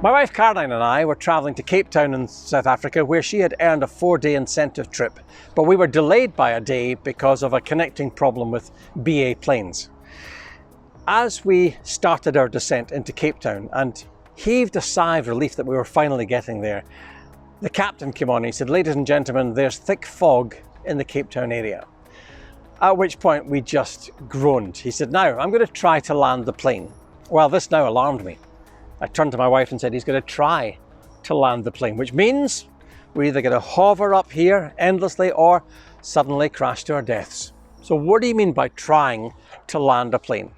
My wife Caroline and I were travelling to Cape Town in South Africa, where she had earned a 4-day incentive trip, but we were delayed by a day because of a connecting problem with BA planes. As we started our descent into Cape Town and heaved a sigh of relief that we were finally getting there, the captain came on and he said, "Ladies and gentlemen, there's thick fog in the Cape Town area." At which point we just groaned. He said, "Now, I'm going to try to land the plane." Well, this now alarmed me. I turned to my wife and said, "He's going to try to land the plane," which means we're either going to hover up here endlessly or suddenly crash to our deaths. So what do you mean by trying to land a plane?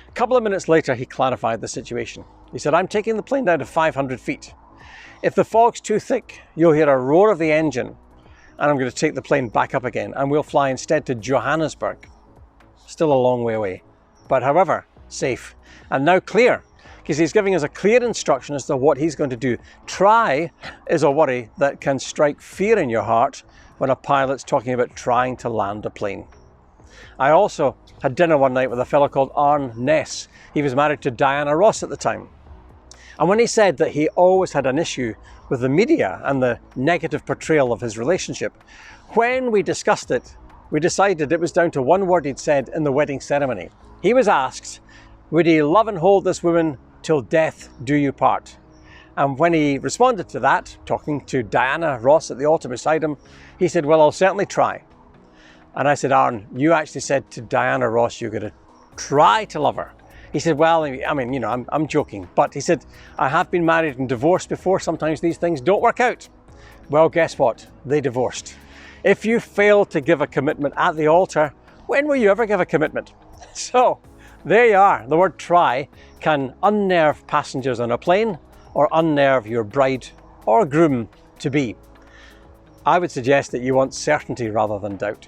A couple of minutes later, he clarified the situation. He said, "I'm taking the plane down to 500 feet. If the fog's too thick, you'll hear a roar of the engine, and I'm going to take the plane back up again, and we'll fly instead to Johannesburg." Still a long way away, but however, safe. And now clear, because he's giving us a clear instruction as to what he's going to do. Try is a worry that can strike fear in your heart when a pilot's talking about trying to land a plane. I also had dinner one night with a fellow called Arne Ness. He was married to Diana Ross at the time. And when he said that he always had an issue with the media and the negative portrayal of his relationship, when we discussed it, we decided it was down to one word he'd said in the wedding ceremony. He was asked, would he love and hold this woman till death do you part? And when he responded to that, talking to Diana Ross at the altar beside him, he said, "Well, I'll certainly try." And I said, "Arne, you actually said to Diana Ross you're going to try to love her." He said, "Well, I mean, you know, I'm joking." But he said, "I have been married and divorced before. Sometimes these things don't work out." Well, guess what? They divorced. If you fail to give a commitment at the altar, when will you ever give a commitment? So, there you are. The word try can unnerve passengers on a plane or unnerve your bride or groom to be. I would suggest that you want certainty rather than doubt.